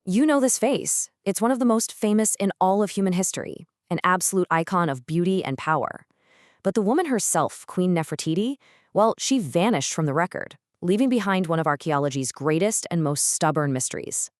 You know this face. It's one of the most famous in all of human history, an absolute icon of beauty and power. But the woman herself, Queen Nefertiti, well, she vanished from the record, leaving behind one of archaeology's greatest and most stubborn mysteries.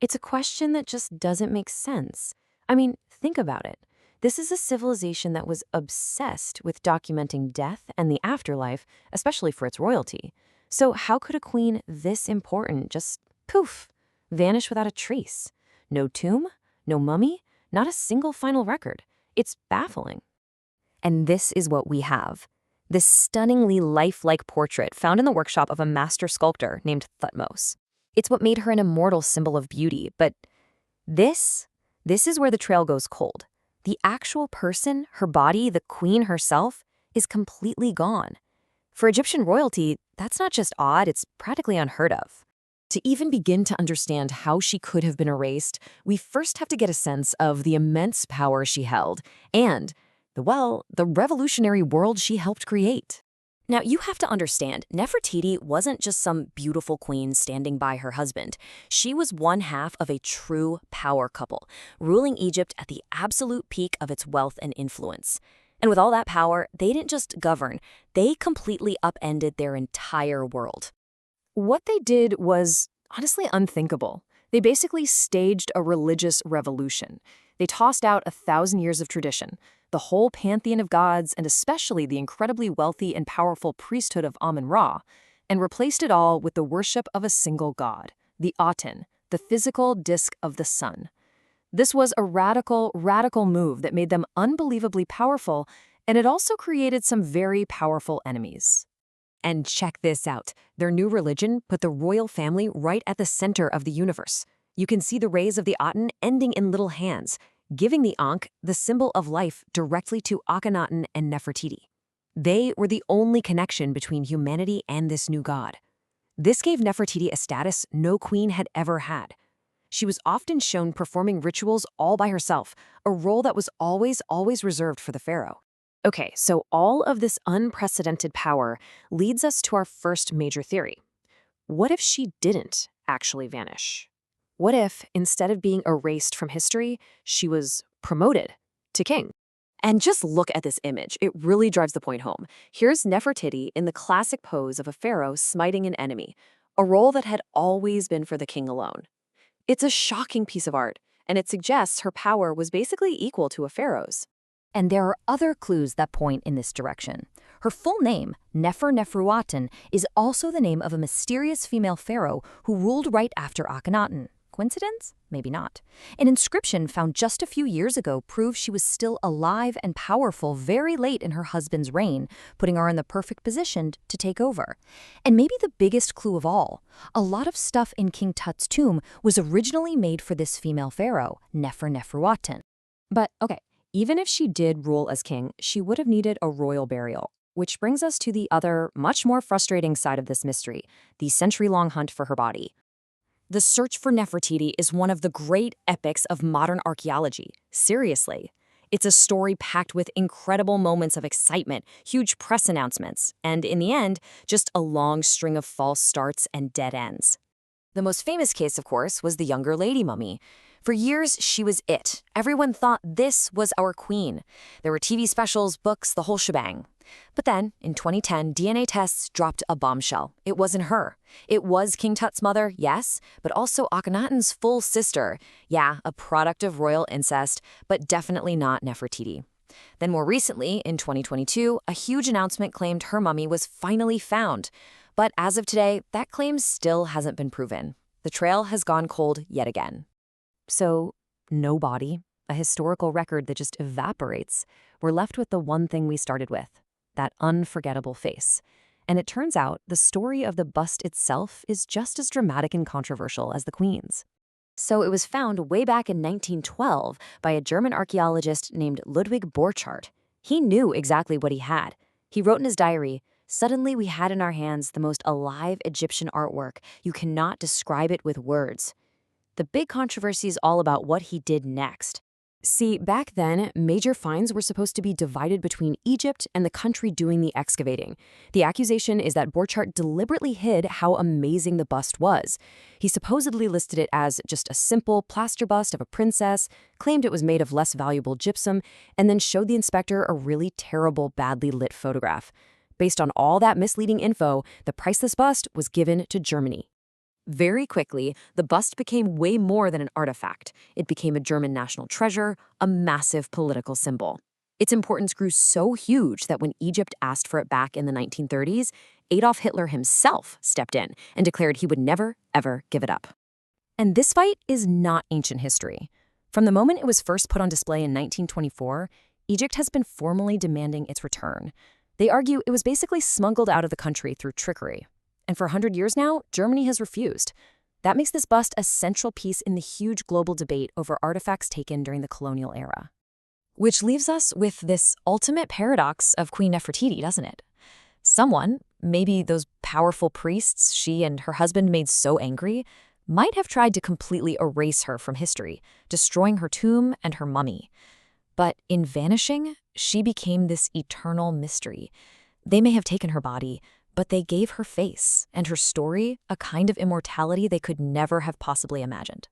It's a question that just doesn't make sense. I mean, think about it. This is a civilization that was obsessed with documenting death and the afterlife, especially for its royalty. So how could a queen this important just poof, vanish without a trace? No tomb, no mummy, not a single final record. It's baffling. And this is what we have. This stunningly lifelike portrait found in the workshop of a master sculptor named Thutmose. It's what made her an immortal symbol of beauty, but this is where the trail goes cold. The actual person, her body, the queen herself, is completely gone. For Egyptian royalty, that's not just odd, it's practically unheard of. To even begin to understand how she could have been erased, we first have to get a sense of the immense power she held and the revolutionary world she helped create. Now, you have to understand, Nefertiti wasn't just some beautiful queen standing by her husband. She was one half of a true power couple, ruling Egypt at the absolute peak of its wealth and influence. And with all that power, they didn't just govern, they completely upended their entire world. What they did was honestly unthinkable. They basically staged a religious revolution. They tossed out 1,000 years of tradition, the whole pantheon of gods, and especially the incredibly wealthy and powerful priesthood of Amun-Ra, and replaced it all with the worship of a single god, the Aten, the physical disk of the sun. This was a radical move that made them unbelievably powerful, and it also created some very powerful enemies. And check this out. Their new religion put the royal family right at the center of the universe. You can see the rays of the Aten ending in little hands, giving the Ankh, the symbol of life, directly to Akhenaten and Nefertiti. They were the only connection between humanity and this new god. This gave Nefertiti a status no queen had ever had. She was often shown performing rituals all by herself, a role that was always reserved for the pharaoh. Okay, so all of this unprecedented power leads us to our first major theory. What if she didn't actually vanish? What if, instead of being erased from history, she was promoted to king? And just look at this image. It really drives the point home. Here's Nefertiti in the classic pose of a pharaoh smiting an enemy, a role that had always been for the king alone. It's a shocking piece of art, and it suggests her power was basically equal to a pharaoh's. And there are other clues that point in this direction. Her full name, Neferuaten, is also the name of a mysterious female pharaoh who ruled right after Akhenaten. Coincidence? Maybe not. An inscription found just a few years ago proves she was still alive and powerful very late in her husband's reign, putting her in the perfect position to take over. And maybe the biggest clue of all, a lot of stuff in King Tut's tomb was originally made for this female pharaoh, Neferuaten. But okay, even if she did rule as king, she would have needed a royal burial. Which brings us to the other, much more frustrating side of this mystery, the century-long hunt for her body. The search for Nefertiti is one of the great epics of modern archaeology. Seriously. It's a story packed with incredible moments of excitement, huge press announcements, and in the end, just a long string of false starts and dead ends. The most famous case, of course, was the younger lady mummy. For years, she was it. Everyone thought this was our queen. There were TV specials, books, the whole shebang. But then, in 2010, DNA tests dropped a bombshell. It wasn't her. It was King Tut's mother, yes, but also Akhenaten's full sister. Yeah, a product of royal incest, but definitely not Nefertiti. Then more recently, in 2022, a huge announcement claimed her mummy was finally found. But as of today, that claim still hasn't been proven. The trail has gone cold yet again. So, no body, a historical record that just evaporates. We're left with the one thing we started with, that unforgettable face. And it turns out the story of the bust itself is just as dramatic and controversial as the queen's. So it was found way back in 1912 by a German archaeologist named Ludwig Borchardt. He knew exactly what he had. He wrote in his diary, "Suddenly we had in our hands the most alive Egyptian artwork. You cannot describe it with words." The big controversy is all about what he did next. See, back then, major finds were supposed to be divided between Egypt and the country doing the excavating. The accusation is that Borchardt deliberately hid how amazing the bust was. He supposedly listed it as just a simple plaster bust of a princess, claimed it was made of less valuable gypsum, and then showed the inspector a really terrible, badly lit photograph. Based on all that misleading info, the priceless bust was given to Germany. Very quickly, the bust became way more than an artifact. It became a German national treasure, a massive political symbol. Its importance grew so huge that when Egypt asked for it back in the 1930s, Adolf Hitler himself stepped in and declared he would never, ever give it up. And this fight is not ancient history. From the moment it was first put on display in 1924, Egypt has been formally demanding its return. They argue it was basically smuggled out of the country through trickery. And for 100 years now, Germany has refused. That makes this bust a central piece in the huge global debate over artifacts taken during the colonial era. Which leaves us with this ultimate paradox of Queen Nefertiti, doesn't it? Someone, maybe those powerful priests she and her husband made so angry, might have tried to completely erase her from history, destroying her tomb and her mummy. But in vanishing, she became this eternal mystery. They may have taken her body, but they gave her face and her story a kind of immortality they could never have possibly imagined.